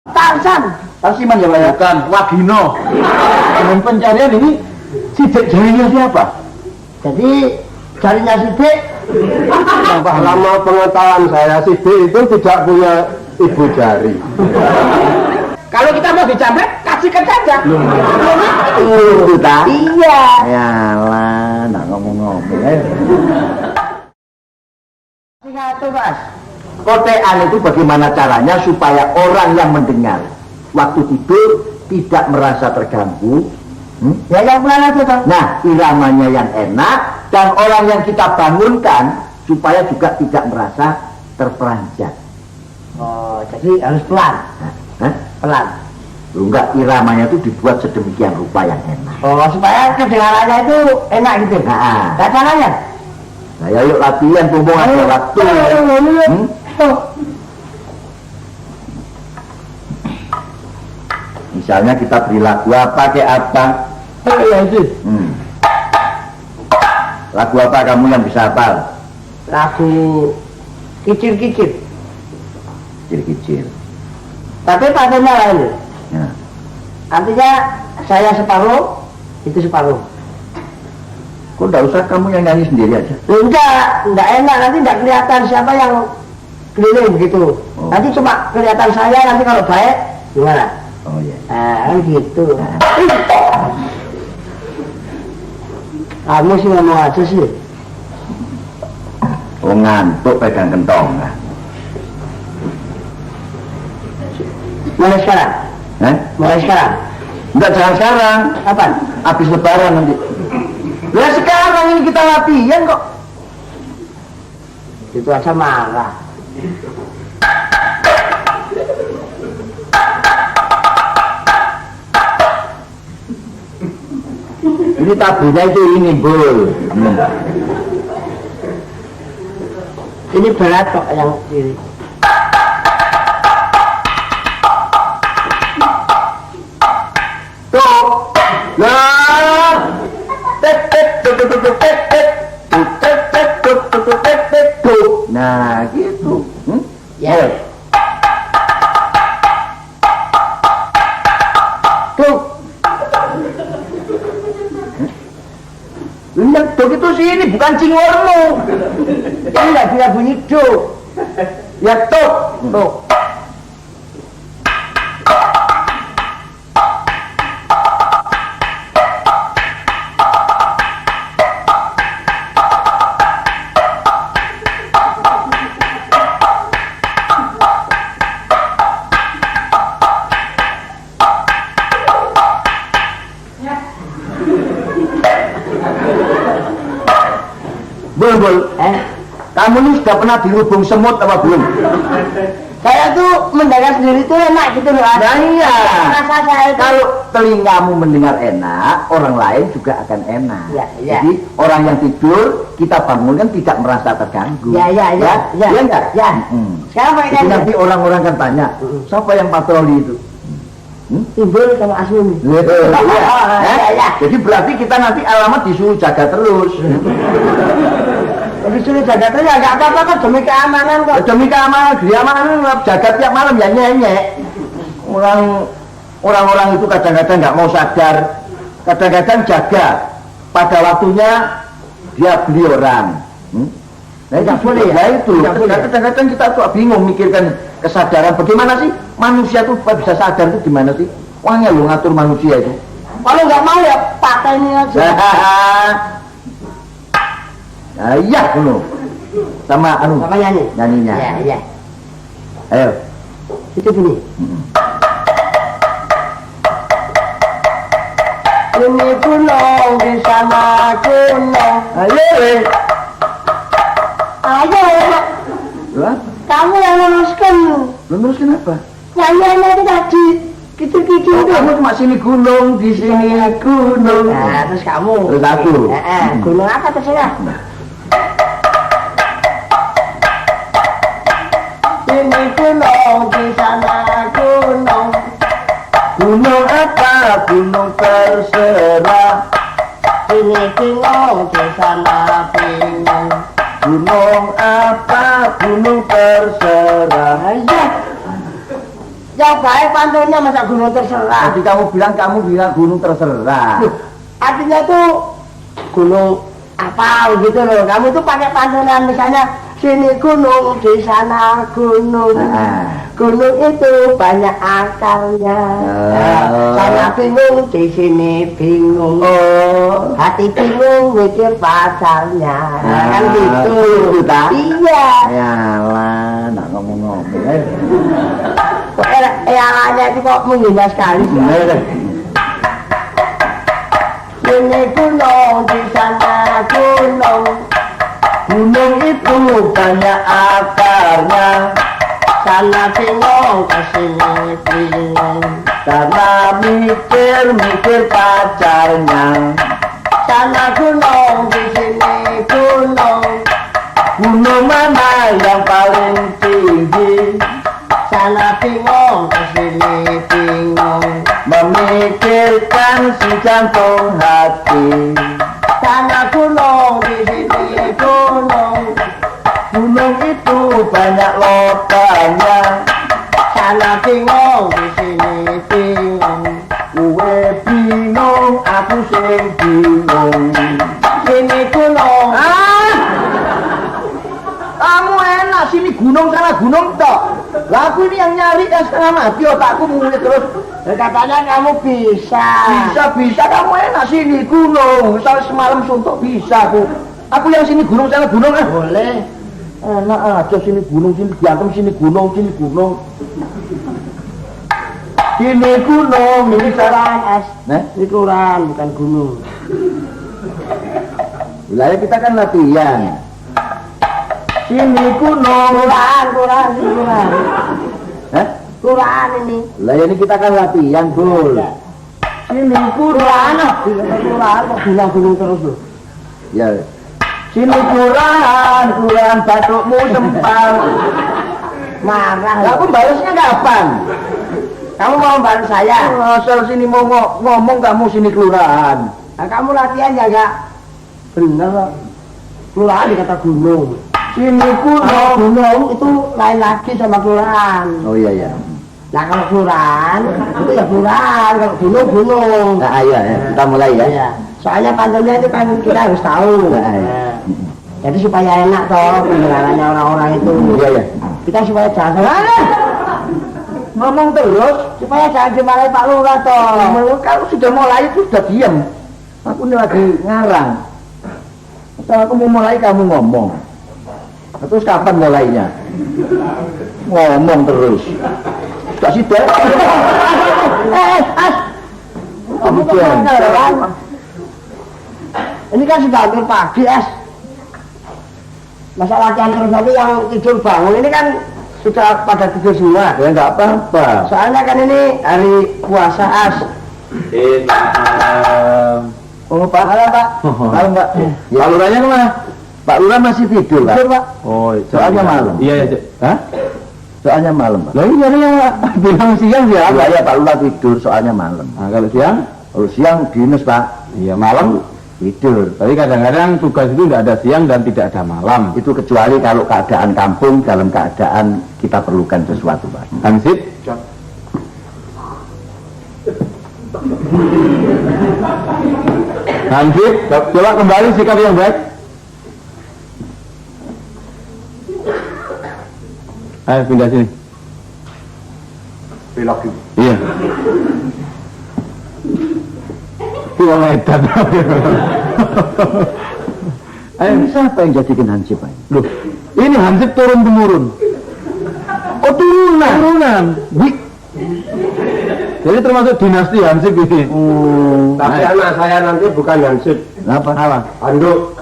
Tarsan. Tarsiman ya Pak ya? Bukan, Wagino. Dengan pencarian ini sidik jarinya siapa? Jadi jarinya Sidik. Lama pengetahuan saya Sidik itu tidak punya ibu jari. Kalau kita mau dijamret, kasihkan saja. Itu tak? Iya. Yalah, nak ngomong-ngomong. Satu Mas. Kotean itu bagaimana caranya supaya orang yang mendengar waktu tidur tidak merasa terganggu. Ya yang mana itu Bang? Nah, iramanya yang enak dan orang yang kita bangunkan supaya juga tidak merasa terperanjat. Oh, jadi harus pelan. Hah? Pelan. Loh, enggak, iramanya itu dibuat sedemikian rupa yang enak. Oh, supaya kedengarannya itu enak gitu. Nah, Gak caranya? nah ya yuk latihan mumpung ada waktu. Misalnya kita beri lagu apa kayak apa? Lagu apa kamu yang bisa hafal? Lagu kicir-kicir. Kecil-kecil. Tapi patennya lain. Ya. Artinya saya separuh, itu separuh. Kok enggak usah kamu yang nyanyi sendiri aja? Enggak enak, nanti enggak kelihatan siapa yang keliling begitu. Oh. Nanti cuma kelihatan saya, nanti kalau baik gimana? Oh iya. Kan gitu. Kamu sih ngomong aja sih. Oh ngantuk pegang kentong. Mulai sekarang? Mulai sekarang? Enggak, jangan sekarang. Kapan? Habis lebaran nanti. Lah sekarang ini kita latihan kok. Itu aja marah. Ini tabunya itu ini, Bul. Ini berat kok yang kiri. Tuh. Lah. Nah, gitu. Ya. Tuh. Yang begitu sih ini bukan cingormu. Ini nggak bisa bunyi do. Ya tuh. Tuh. Bul, kamu ini sudah pernah dirubung semut apa belum? Saya tuh mendengar sendiri tuh enak gitu loh. Nah iya. Rasa saya itu. Kalau telingamu mendengar enak, orang lain juga akan enak. Ya, ya. Jadi orang yang tidur kita bangunkan tidak merasa terganggu. Ya. Iya enggak? Ya. Sekarang pakai Jadi nanti orang-orang kan tanya, siapa yang patroli itu? Timbul sama Asmi. Ya. Jadi berarti kita nanti alamat disuruh jaga terus. Jadi suruh jaga terus ya nggak apa-apa kok, demi keamanan kok. Demi keamanan, jaga tiap malam ya nyenyek. Orang-orang itu kadang-kadang nggak mau sadar, kadang-kadang jaga pada waktunya dia beli orang. Nah tidak boleh ya itu. Kadang-kadang kita tuh bingung mikirkan kesadaran bagaimana sih manusia tuh bisa sadar itu gimana sih? Wahnya lo ngatur manusia itu. Kalau nggak mau ya pakai ini aja. Nah, iya dulu. Sama anu. Sama nyanyi. Nyanyinya. Iya. Ayo. Itu bunyi. Ini gunung di sana gunung. Ayo. Ayo. Lah, Kamu yang luruskan. luruskan apa? Nyanyiannya itu tadi. Kicil-kicil itu. Kamu cuma sini gunung, di sini gunung. Nah, terus kamu. Terus aku. Gunung apa terserah. Ini gunung di sana gunung. Gunung apa? Gunung terserah. Ini bingung di sana bingung. Gunung apa? Gunung terserah. Aja. Ya baik pantunnya masa gunung terserah. Jadi kamu bilang gunung terserah. Artinya tuh gunung apa gitu loh. Kamu tuh pakai pantunan misalnya sini gunung, di sana gunung. Gunung itu banyak akarnya. Sana bingung, di sini bingung. Hati bingung mikir pacarnya. Kan gitu. Iya. Ya lah, nak ngomong-ngomong. Kok elangannya itu kok menghina sekali sih. Sini gunung, di sana gunung. Gunung itu banyak akarnya. Sana bingung, kesini bingung. Karena mikir pacarnya. Sana gunung, di sini gunung. Gunung mana yang paling tinggi? Sana bingung, kesini bingung. Memikirkan si jantung hati. Sana gunung, di sini gunung. Gunung itu banyak lobanya. Sana bingung, di sini bingung. Gue bingung, aku sing bingung. Sini gunung. Kamu enak sini gunung sana gunung tok. Lah aku ini yang nyari yang setengah mati otakku mulai terus. Katanya kamu bisa. Bisa kamu enak sini gunung. Misal semalam suntuk bisa aku. Aku yang sini gunung sana gunung Boleh. Enak aja sini gunung sini diantem sini gunung sini gunung. Sini gunung Ini kelurahan es. Nah, Ini kelurahan bukan gunung. wilayah kita kan latihan. Sini gunung. Kelurahan. Hah? Kelurahan ini. Lah ini kita kan latihan, Bul. Sini Kelurahan. gunung. Kelurahan kok gunung terus loh. Ya. Sini kelurahan batukmu sempal. Marah. Lah aku balasnya kapan? Kamu mau bantu saya? Asal sini mau ngomong kamu sini kelurahan. Nah, kamu latihan ya enggak? Bener kok. Kelurahan dikata gunung. Sini Kalau gunung. gunung itu lain lagi sama kelurahan. Oh iya. Nah kalau kelurahan itu ya kelurahan, kalau gunung. Nah, ayo ya, kita mulai ya. Iya. Soalnya pantunnya itu kan kita harus tahu. Nah, iya. Jadi supaya enak toh pendengarannya orang-orang itu. Iya. Kita supaya jangan Ngomong terus. supaya jangan dimarahi Pak Lurah toh. Kalau sudah mulai itu sudah diam. Aku ini lagi ngarang. Setelah aku mau mulai kamu ngomong. Terus kapan mulainya? Ngomong terus. Sudah sih deh. Kamu kan? Ini kan sudah hampir pagi Masa latihan terus nanti yang tidur bangun ini kan sudah pada tidur semua. Ya nggak apa-apa. Soalnya kan ini hari puasa Oh Pak. Halo Pak. Halo Pak. Pak Lurahnya kemana? Pak Lurah masih tidur Pak. Tidur Pak. Oh, soalnya malam. Iya, Cik. Hah? Soalnya malam Pak. Lah iya Pak. Bilang siang ya. Ya Pak Lurah tidur soalnya malam. Nah, kalau siang? Kalau siang dinas Pak. Iya, malam. Tidur. Tapi kadang-kadang tugas itu tidak ada siang dan tidak ada malam. Itu kecuali kalau keadaan kampung dalam keadaan kita perlukan sesuatu Pak. Hansip. Hansip, coba kembali sikap yang baik. Ayo pindah sini. Belok. Iya. Tuang edan. Ayo, siapa yang jadikan Hansip Pak? Loh, ini Hansip turun temurun. Oh turunan. Turunan. Wih. Jadi termasuk dinasti Hansip ini. Tapi anak saya nanti bukan Hansip, Apa? Handuk,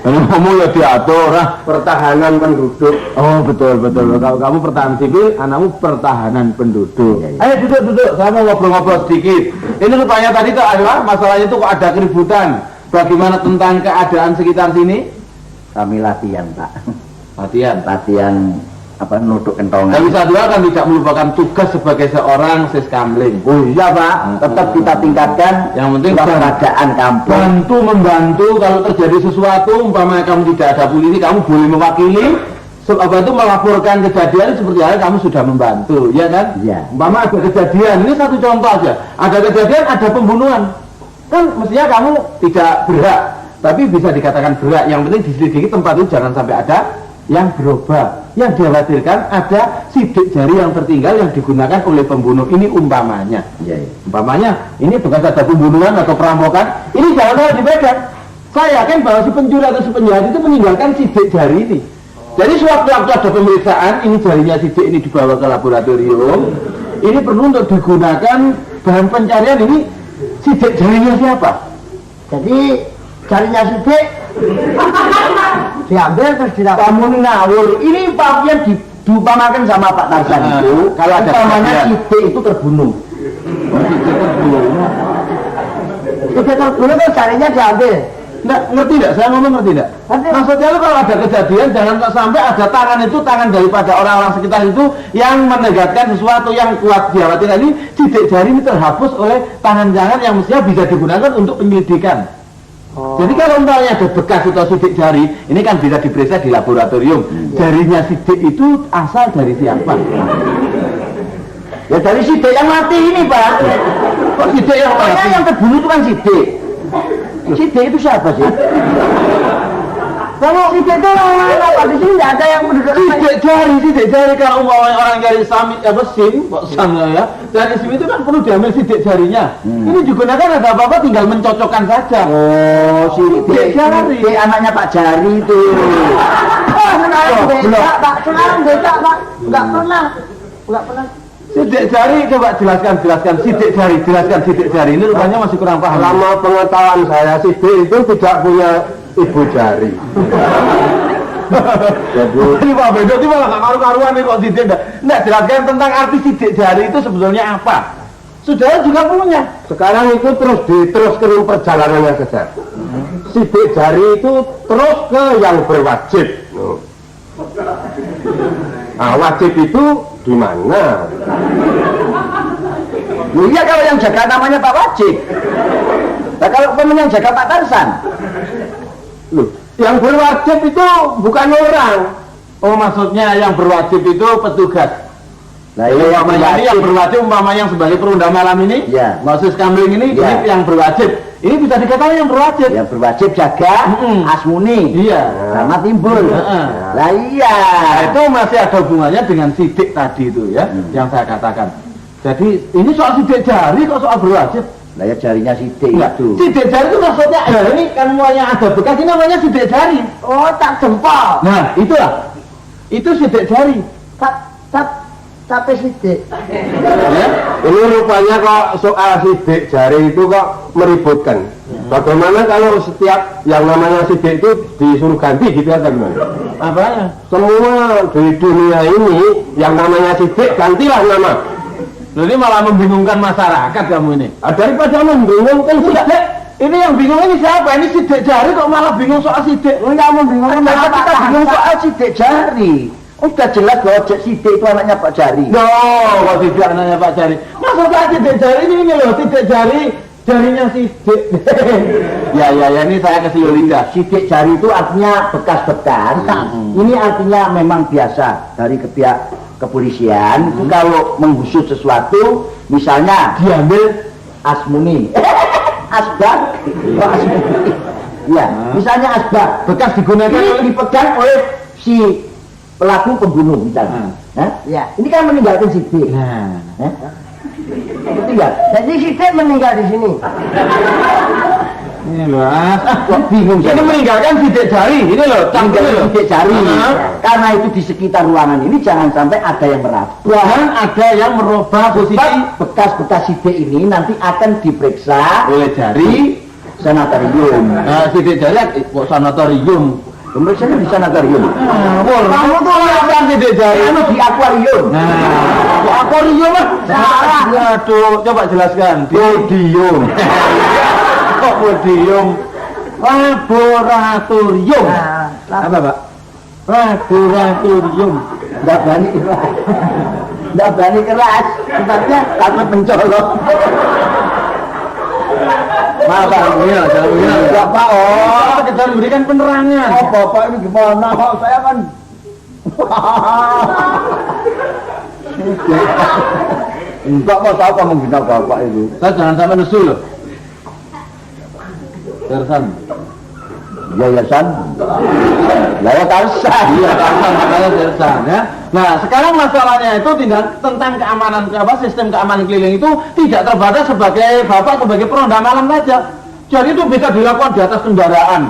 Kalau ngomong ya diatur. pertahanan penduduk. Oh betul. Kalau kamu pertahanan sipil, anakmu pertahanan penduduk. Iya. Ayo duduk. Saya mau ngobrol-ngobrol sedikit. Ini rupanya tadi itu adalah masalahnya itu kok ada keributan. Bagaimana tentang keadaan sekitar sini? Kami latihan Pak. Latihan. Apa nuduk kentongan. Tapi satu kan tidak melupakan tugas sebagai seorang siskamling. Oh iya Pak, tetap kita tingkatkan. Yang penting keadaan kampung. membantu kalau terjadi sesuatu, umpamanya kamu tidak ada polisi, kamu boleh mewakili apa itu melaporkan kejadian seperti halnya kamu sudah membantu, ya kan? Iya. Umpama ada kejadian, ini satu contoh aja. Ada kejadian, ada pembunuhan. Kan mestinya kamu tidak berhak, tapi bisa dikatakan berhak. Yang penting diselidiki tempat itu jangan sampai ada yang berubah. Yang dikhawatirkan ada sidik jari yang tertinggal yang digunakan oleh pembunuh. Ini umpamanya. Iya, iya. Umpamanya, ini bekas ada pembunuhan atau perampokan, ini jangan salah dipegang. Saya yakin bahwa si pencuri atau si penjahat itu meninggalkan sidik jari ini. Jadi sewaktu-waktu ada pemeriksaan, ini jarinya sidik ini dibawa ke laboratorium. Ini perlu untuk digunakan bahan pencarian ini sidik jarinya siapa? Jadi jarinya sidik diambil terus dilakukan. Kamu ngawur. Ini yang diumpamakan sama Pak Tarzan itu. Kalau ada umpamanya kejadian. sidik itu terbunuh. Sidik terbunuh terus jarinya diambil. Nggak, ngerti enggak? Saya ngomong ngerti enggak? Ngerti. Maksudnya lu kalau ada kejadian jangan sampai ada tangan daripada orang-orang sekitar itu yang menegakkan sesuatu yang kuat dikhawatirkan ini sidik jari ini terhapus oleh tangan-tangan yang mestinya bisa digunakan untuk penyelidikan. Jadi kalau umpamanya ada bekas atau sidik jari, ini kan bisa diperiksa di laboratorium. Jarinya sidik itu asal dari siapa? Ya dari sidik yang mati ini, Pak. Kok sidik yang Pokoknya mati? yang terbunuh itu kan sidik. Sidik itu siapa sih? Kalau sidik itu apa di sini nggak ada yang menduduki. Sidik jari kalau umpamanya orang cari SIM, kok SAM ya? Dari SIM itu kan perlu diambil sidik jarinya. Ini digunakan ada apa-apa tinggal mencocokkan saja. Oh, sidik jari. Sidik anaknya Pak Jari itu. Oh, sekarang Oh, beda, belum. Pak. Sekarang beda, Pak. Nggak pernah. Sidik jari coba jelaskan sidik jari, jelaskan sidik jari. Ini rupanya masih kurang paham. Selama pengetahuan saya sidik itu tidak punya ibu jari. Jadi Ini Pak Bedo, ini malah gak karu-karuan nih kok sidik. Nggak jelaskan tentang arti sidik jari itu sebetulnya apa. Saudara juga punya. sekarang itu terus diteruskan perjalanannya saja. Sidik jari itu terus ke yang berwajib. Nah, wajib itu di mana? Loh iya kalau yang jaga namanya Pak Wajib. Nah kalau yang jaga Pak Tarzan. Loh, yang berwajib itu bukan orang. Oh maksudnya yang berwajib itu petugas. Nah Ini yang umpamanya ini yang berwajib umpamanya yang sebagai perundang malam ini, Ya. Moses Kambing ini Ya. yang berwajib. Ini bisa dikatakan yang berwajib. yang berwajib jaga Asmuni. Iya. Sama timbul. Heeh. Lah iya. Nah, itu masih ada hubungannya dengan sidik tadi itu ya, yang saya katakan. Jadi ini soal sidik jari kok soal berwajib? Lah ya jarinya sidik Enggak. itu. Sidik jari itu maksudnya ini kan yang ada bekas ini namanya sidik jari. Oh, tak jempol. Nah itulah, itu sidik jari. Tapi sidik. Ya. Ini rupanya kok soal sidik jari itu kok meributkan. Bagaimana kalau setiap yang namanya sidik itu disuruh ganti gitu atau gimana? Apanya? Semua di dunia ini yang namanya sidik gantilah nama. Loh, ini malah membingungkan masyarakat kamu ini. Daripada membingungkan Enggak, Dek. Ini yang bingung ini siapa? Ini sidik jari kok malah bingung soal sidik. Enggak mau bingung. Kenapa kita bingung soal sidik jari? Udah jelas bahwa sidik itu anaknya Pak Jari. No, kok tidak anaknya Pak Jari. Maksudnya sidik jari ini loh, sidik jari, jarinya sidik. ya, ini saya kasih lidah. Sidik jari itu artinya bekas-bekas. Ini artinya memang biasa dari pihak kepolisian. Itu kalau menggusur sesuatu, misalnya diambil Asmuni, asbak, oh, Asmuni. Ya, misalnya asbak Bekas digunakan ini oleh dipegang oleh si pelaku pembunuh misalnya. Hah? Ya. Ini kan meninggalkan sidik. Nah, Hah? Betul nggak? Jadi sidik meninggal di sini. ini loh. Kok bingung Ini meninggalkan sidik jari. Ini loh, Tinggal loh. sidik jari. Nah, Karena itu di sekitar ruangan ini jangan sampai ada yang meraba. bahkan ada yang merubah posisi Sebab bekas-bekas sidik ini nanti akan diperiksa oleh jari. sanatorium. Nah, sidik jari kok sanatorium. Pemeriksaannya di sanatorium. Kamu tuh lihat sidik jari. Anu di akuarium. Nah, akuarium lah. Salah. Aduh, coba jelaskan. Podium. Kok podium? Laboratorium. Nah, Apa, Pak? Laboratorium. Nggak berani keras. Nggak berani keras. Sebabnya takut mencolok. Maaf, Pak. Iya, jangan begini. Enggak, Pak. Oh. Kita memberikan penerangan. Oh, Bapak ini gimana? Saya kan Enggak mau tahu kamu menghina bapak itu. Saya jangan sampai nesu loh. Tersan. Yayasan. Laya Tarsan. Iya, Tarsan makanya Tersan ya. Nah, sekarang masalahnya itu tidak tentang keamanan sistem keamanan keliling itu tidak terbatas sebagai bapak sebagai peronda malam saja. Jadi itu bisa dilakukan di atas kendaraan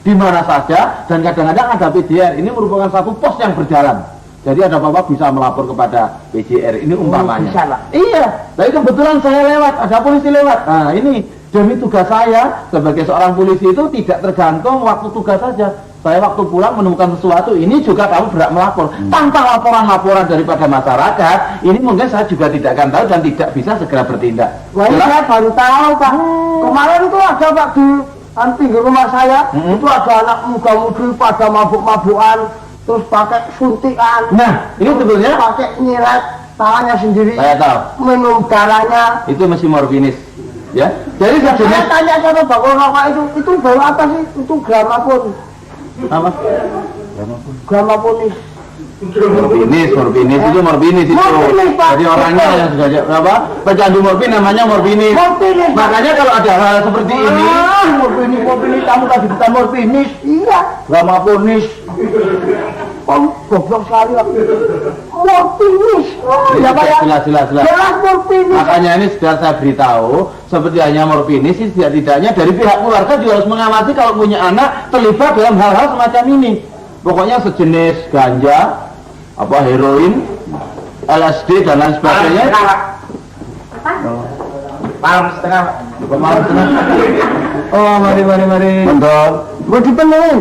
di mana saja dan kadang-kadang ada PJR. Ini merupakan satu pos yang berjalan. Jadi ada bapak bisa melapor kepada PJR. Ini umpamanya. Bisa lah. Iya. Tapi kebetulan saya lewat, ada polisi lewat. Nah, ini demi tugas saya sebagai seorang polisi itu tidak tergantung waktu tugas saja. Saya waktu pulang menemukan sesuatu, ini juga kamu berhak melapor. Tanpa laporan-laporan daripada masyarakat, ini mungkin saya juga tidak akan tahu dan tidak bisa segera bertindak. Wah, ini saya baru tahu, Pak. Kemarin itu ada, Pak, di pinggir rumah saya, itu ada anak muda-mudi pada mabuk-mabukan, terus pakai suntikan. Nah, ini sebetulnya pakai nyilet tangannya sendiri. saya tahu. Minum darahnya. Itu mesti morfinis. Ya. Jadi Saya sejenis tanya sama bakul rokok itu baru apa sih? Itu gramafon. apa? Gramafonis. Morfinis itu morfinis itu. Morfinis, Pak. Jadi orangnya yang sudah apa? Pecandu morfin namanya morfinis. Morfinis, Pak. Makanya kalau ada hal seperti ini, Morfinis, kamu tadi kita morfinis. Iya. Gramafonis. Goblok sekali, Pak. Morfinis. Oh, ya, Pak, ya. jelas. Jelas morfinis. Makanya ini sudah saya beritahu, seperti hanya morfinis, tidak-tidaknya dari pihak keluarga juga harus mengamati kalau punya anak terlibat dalam hal-hal semacam ini. Pokoknya sejenis ganja, apa heroin, LSD dan lain sebagainya. Malam setengah. Malam setengah. Oh, mari. Mendol. Mau dipenuhin.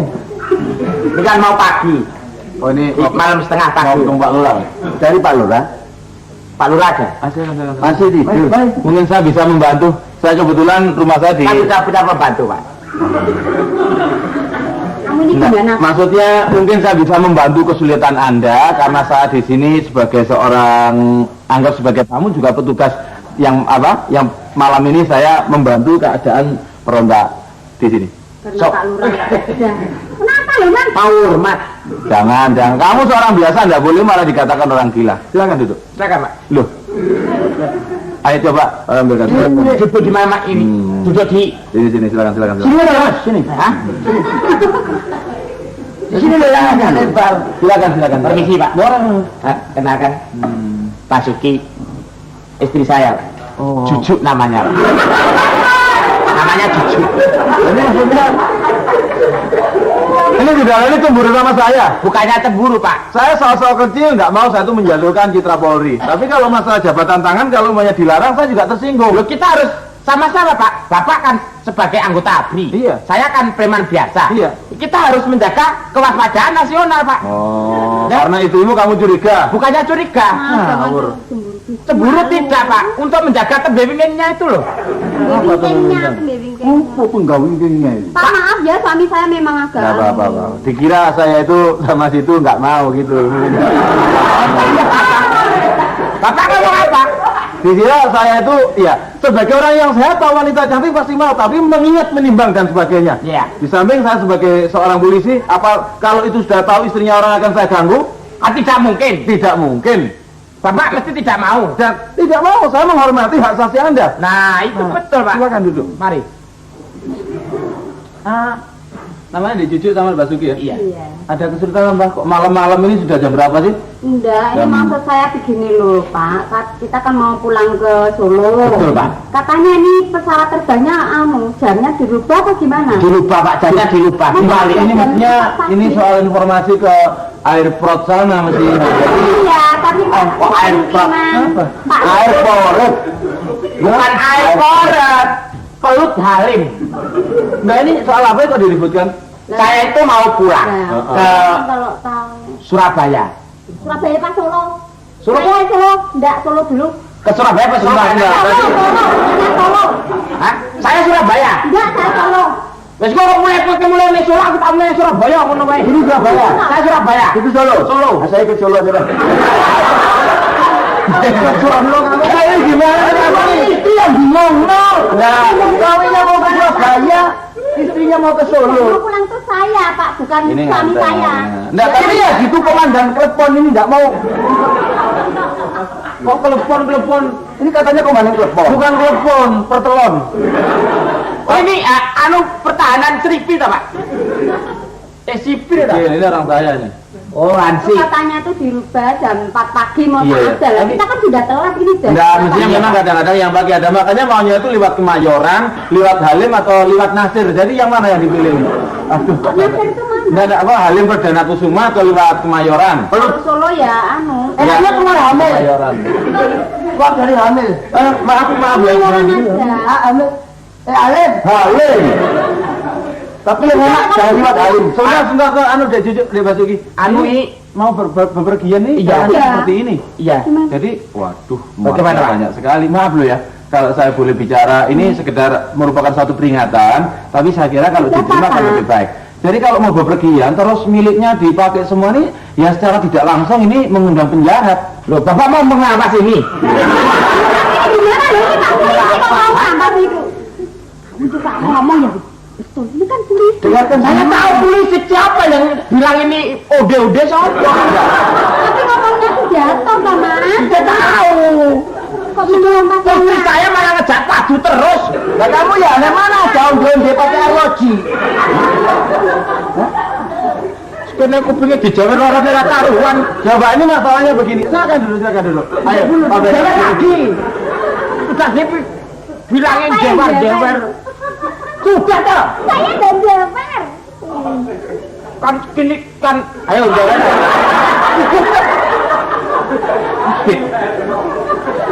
Ini kan mau pagi. Oh, ini Malam setengah mau pagi. ketemu Pak Lurah. Dari Pak Lurah. Pak Lurah aja. Masih tidur. Mungkin saya bisa membantu. Saya kebetulan rumah saya di. Kan sudah membantu, Pak. Kamu ini Nah, gimana? maksudnya mungkin saya bisa membantu kesulitan Anda karena saya di sini sebagai seorang anggap sebagai tamu juga petugas yang apa? Yang malam ini saya membantu keadaan peronda di sini. Karena Pak Lurah udah. Kenapa lu, Man? Mau hormat. Jangan. Kamu seorang biasa tidak boleh malah dikatakan orang gila. Silakan duduk. Silakan, Pak. Loh. Ayo coba orang berkata. Duduk di mana ini? Duduk di Sini silakan. Sini, Mas. Sini. Hah? Di sini loh ya, lebar. Silakan. Permisi, Pak. Orang. Kenalkan. Basuki. Istri saya, Pak. Oh. Cucu namanya, Pak. Namanya Cucu. Ini maksudnya ini tidak ini cemburu sama saya. Bukannya cemburu, Pak. Saya soal kecil nggak mau saya itu menjalurkan citra Polri. Tapi kalau masalah jabatan tangan kalau mau dilarang saya juga tersinggung. Loh, kita harus sama-sama, Pak. Bapak kan sebagai anggota ABRI. Iya. Saya kan preman biasa. Iya. Kita harus menjaga kewaspadaan nasional, Pak. Oh, Ya. karena ibumu kamu curiga. Bukannya curiga. Ngawur. Cemburu tidak, Pak. Untuk menjaga tebewinginnya itu loh. Bingkingnya, bingking. Apa penggawingnya itu? Pak, maaf ya, suami saya memang agak. Nggak apa-apa. Dikira saya itu sama situ nggak mau gitu. Bapak ngomong apa? Dikira saya itu ya sebagai orang yang sehat tahu wanita cantik pasti mau, tapi mengingat menimbang dan sebagainya. Iya. Di samping saya sebagai seorang polisi, apa kalau itu sudah tahu istrinya orang akan saya ganggu? Tidak mungkin. Tidak mungkin. Bapak mesti tidak mau. Dan tidak mau, saya menghormati hak asasi Anda. Nah, itu betul, Pak. Silakan duduk. Mari. Namanya dicucuk sama Basuki ya? Iya. Iya. Ada kesulitan Mbak, kok malam-malam ini sudah jam berapa sih? Enggak, ini Jam- maksud saya begini loh, Pak. Kita kan mau pulang ke Solo. Betul, Pak. Katanya ini pesawat terbangnya jamnya dirubah atau gimana? Dilupa, Pak. Jadinya dilupa. Kembali. Ini maksudnya ini soal informasi ke airport sana mesti. Iya, tapi Pak. kok airport? Apa? Pak. Airport. Bukan airport. Pelut Halim. Nah ini soal apa kok diributkan? Saya itu mau pulang Nah, ke kalau tahu. Surabaya. Surabaya Pak Solo. Solo? Saya Solo, enggak Solo dulu. Ke Surabaya apa Surabaya? Enggak. Saya Solo. Hah? Saya Surabaya. Enggak, saya Solo. Wes kok mulai nih Solo, aku tak mulai Surabaya ngono wae. Ini Surabaya. Saya Surabaya. Itu Solo. Solo. Nah, saya ke Solo aja. Solo kamu saya gimana? Itu yang bingung, no. Nah, Kawinnya mau ke Surabaya, istrinya mau ke Yang mau Solo. pulang tuh saya saya Pak, bukan Ini suami ngantai. saya. Nggak, tapi ya gitu komandan telepon ini nggak mau. Kok telepon? Ini katanya komandan telepon. Bukan telepon, pertelon. Oh ini anu pertahanan sipil ta Pak? Sipil ta? Iya, ini orang saya nih. Oh Itu ansip. katanya tuh dirubah jam 4 pagi mau Iya, ada lah. Kita kan sudah telat ini jam. Enggak, mestinya memang kadang-kadang yang pagi ada, makanya maunya itu lewat Kemayoran, lewat Halim atau lewat Nasir. Jadi yang mana yang dipilih? Aduh. Nasir itu mana? Enggak apa Halim Perdana Kusuma atau lewat Kemayoran? Kalau Solo ya anu. Enaknya keluar hamil. Kemayoran. Keluar dari hamil. Maaf ya. Orang aja. Hamil. Alim. Halim. Tapi yang enak jangan lewat Halim. Sebentar ke anu Dek Cucu, Dek Basuki. Anu ini Mau bepergian nih, Iya. caranya Iya. seperti ini. iya. Jadi, waduh, Bagaimana, Pak? banyak sekali. Maaf loh ya, kalau saya boleh bicara, ini sekedar merupakan satu peringatan, tapi saya kira kalau Tidak diterima apa-apa. kan lebih baik. Jadi kalau mau bepergian, terus miliknya dipakai semua ini, ya secara tidak langsung ini mengundang penjahat. Loh, Bapak mau mengawas ini? Gimana loh ini Pak polisi kok mau nambah itu? Kamu juga ngomong ya. Betul, ini kan polisi. Dengarkan Saya tahu polisi siapa yang bilang ini ode-ode siapa? Tapi ngomongnya tuh jatuh Pak Mas. Saya tahu. Kok melompat Istri saya malah ngejat padu terus. Lah kamu ya aneh mana jauh-jauh dia pakai arloji. Karena aku pengen dijawab orang yang taruhan. Coba ini masalahnya begini. Silakan dulu. Ayo, Pak Ben. Jangan lagi. Sudah sih bilangin jewer-jewer. Sudah toh. Saya dan Jabar. Kan kini kan ayo jalan.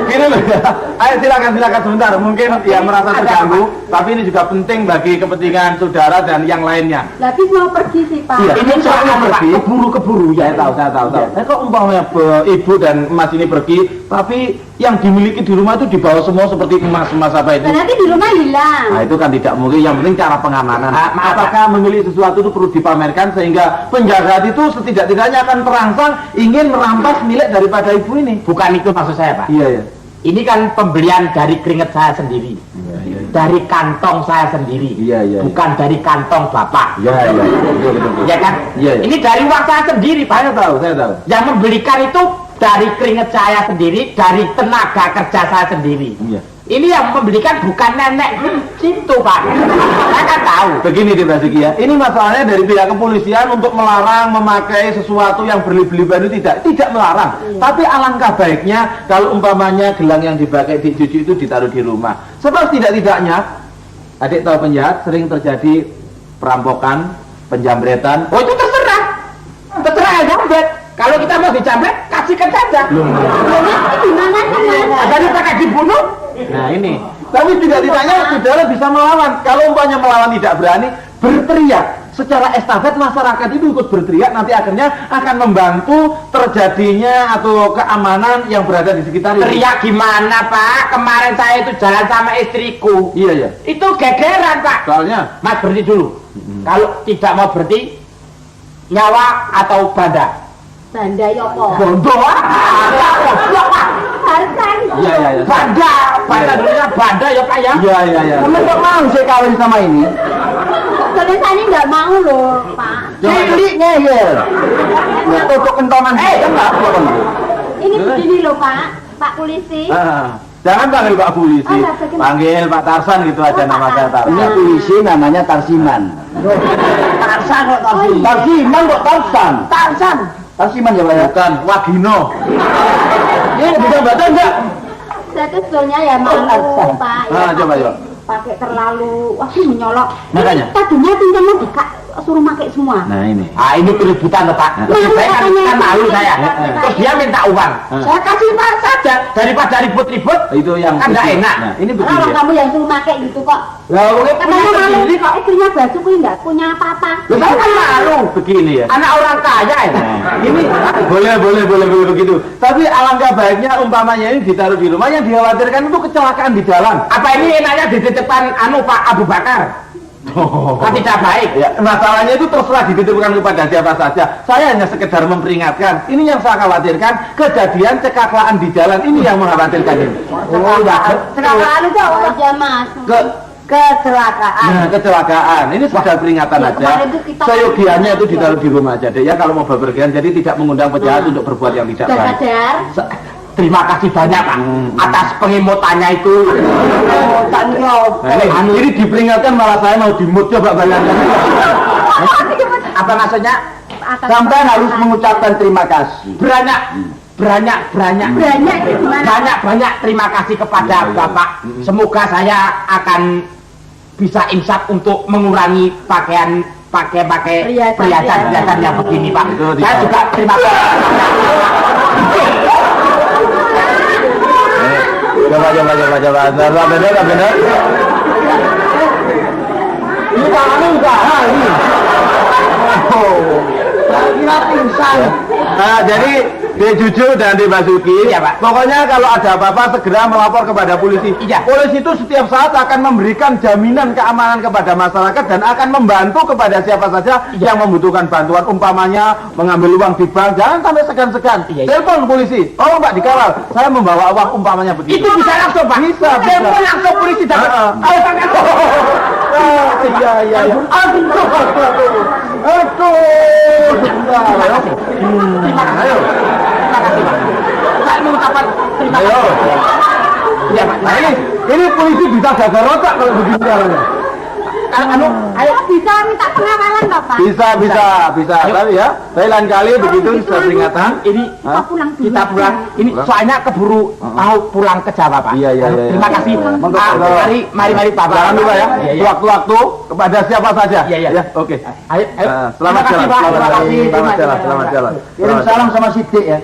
Gini loh ya. Ayo silakan sebentar. Mungkin ya merasa terganggu, tapi ini juga penting bagi kepentingan saudara dan yang lainnya. Lagi mau pergi sih Pak. Iya. Ini soalnya pergi keburu ya. Saya tahu. Nah, kok umpamanya ibu dan emas ini pergi, tapi yang dimiliki di rumah itu dibawa semua seperti emas apa itu? Dan nanti di rumah hilang. Nah itu kan tidak mungkin, yang penting cara pengamanan. Apakah memilih sesuatu itu perlu dipamerkan sehingga penjahat itu setidak-tidaknya akan terangsang ingin merampas milik daripada ibu ini? Bukan itu maksud saya Pak. Iya. Ini kan pembelian dari keringat saya sendiri. Dari kantong saya sendiri. Iya. Bukan dari kantong Bapak. Iya. Betul. Ya kan? Iya. Ini dari uang saya sendiri Pak. Saya tahu. Yang membelikan itu dari keringat saya sendiri, dari tenaga kerja saya sendiri. Iya. Ini yang membelikan bukan nenek situ Pak. Saya kan tahu. Begini Dek Basuki ya, ini masalahnya dari pihak kepolisian untuk melarang memakai sesuatu yang berlebihan itu tidak melarang. Tapi alangkah baiknya kalau umpamanya gelang yang dipakai di cucu itu ditaruh di rumah. Sebab tidak-tidaknya, adik tahu penjahat sering terjadi perampokan, penjambretan. Oh itu terserah ya jambret. Kalau kita mau dijambret, kasihkan saja. Gimana kan? Daripada dibunuh. Nah ini, tapi tidak-tidaknya saudara bisa melawan. Kalau umpamanya melawan tidak berani, berteriak. Secara estafet masyarakat itu ikut berteriak, nanti akhirnya akan membantu terjadinya atau keamanan yang berada di sekitar itu. Teriak gimana Pak? Kemarin saya itu jalan sama istriku. Iya. Itu gegeran Pak. Soalnya, Mas berhenti dulu. Kalau tidak mau berhenti, nyawa atau banda? Banda Yoko. Bondo. Goblok Pak. Harsan. Iya. Banda dulunya banda ya Pak ya. Iya. Kamu kok mau saya kawin sama ini? Tulisannya nggak mau loh Pak. Cilik ngeyel. Ya tutup kentongan saya enggak apa kan. Ini begini loh Pak. Pak polisi. Jangan panggil Pak Polisi, Oh, enggak, bagaimana? panggil Pak Tarsan gitu aja Oh, nama Pak saya Tarsan. Ini Tarsan. polisi namanya Tarsiman. Tarsan kok Oh, iya. Tarsiman kok Tarsan? Tarsan. Tarsiman ya Pak ya? Bukan Wagino. Ini bisa baca enggak? Saya tuh sebetulnya ya malu Pak. Ya, Coba. pakai terlalu menyolok. Makanya. Ini tadinya pinjamnya suruh pakai semua. Nah ini. Ah ini keributan loh Pak. Terus saya kan malu saya. Terus dia minta uang. Saya kasih Pak saja daripada ribut-ribut. Itu yang Kan nggak begini. enak. Nah, ini Kalau begini. kamu yang suruh pakai gitu kok. Lah, pokoknya Katanya punya malu sendiri kok. istrinya baju pun nggak punya apa-apa. Loh, saya kan malu. Begini ya. Anak orang kaya ya. Nah, ini boleh begitu. Tapi alangkah baiknya umpamanya ini ditaruh di rumah, yang dikhawatirkan itu kecelakaan di jalan. Apa ini enaknya dititipkan Pak Abu Bakar? Kan tidak baik. Ya, masalahnya itu terserah dititipkan kepada siapa saja. Saya hanya sekedar memperingatkan. Ini yang saya khawatirkan, kejadian cekaklaan di jalan ini yang mengkhawatirkan ini. Cekakalan itu apa aja Mas? kecelakaan. Nah, kecelakaan. Ini sekedar peringatan Ya, aja. kemarin itu kita- Seyogianya itu ditaruh di rumah aja deh ya kalau mau bepergian. Jadi tidak mengundang penjahat untuk berbuat yang tidak Sudah baik. sadar? Terima kasih banyak Pak atas pengemutannya itu. Oh, tak Nah, ini diperingatkan malah saya mau dimut, coba bayangkan. Apa maksudnya? Sampai harus mengucapkan terima kasih. Banyak Banyak itu gimana? banyak terima kasih kepada Bapak. Semoga saya akan bisa insaf untuk mengurangi pakai perhiasan yang begini Pak. Itu Saya dia. juga terima kasih. Coba. Benar. Ini tangannya usaha ini. kira pingsan. Nah, jadi di Juju dan di Basuki, Iya, Pak. pokoknya kalau ada apa-apa segera melapor kepada polisi. Iya. Polisi itu setiap saat akan memberikan jaminan keamanan kepada masyarakat dan akan membantu kepada siapa saja yang membutuhkan bantuan, umpamanya mengambil uang di bank, jangan sampai segan-segan. Iya. Telepon polisi, tolong Pak dikawal, saya membawa uang umpamanya begitu. Itu bisa langsung Pak. Bisa. Telepon langsung polisi dapat. Heeh. Iya. Aduh. Sebentar. Terima kasih. Ayo. Terima kasih Pak. Saya mengucapkan terima Ayo. kasih. Iya Pak. Nah ini polisi bisa gagal otak kalau begini caranya. Ayo bisa minta pengawalan Bapak. Bisa. Tapi ya, saya lain kali begitu sudah peringatan. Ini Kita pulang dulu. kita pulang. Ini soalnya keburu mau pulang ke Jawa Pak. Iya. Terima kasih. Monggo. Mari Pak. Jangan lupa ya, Iya. waktu-waktu kepada siapa saja. Iya. Ya, oke. Ayo. Selamat Terima kasih, jalan, Pak. selamat Terima jalan, kasih. selamat jalan. Kirim salam sama Sidik ya.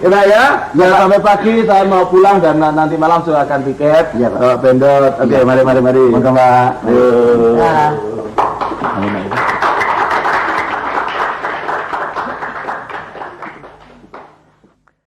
Ya, sampai pagi saya mau pulang dan nanti malam sudah akan tiket. Iya, Pak. Bendot. Oke, mari. Monggo, Mbak. Ayo. Nah.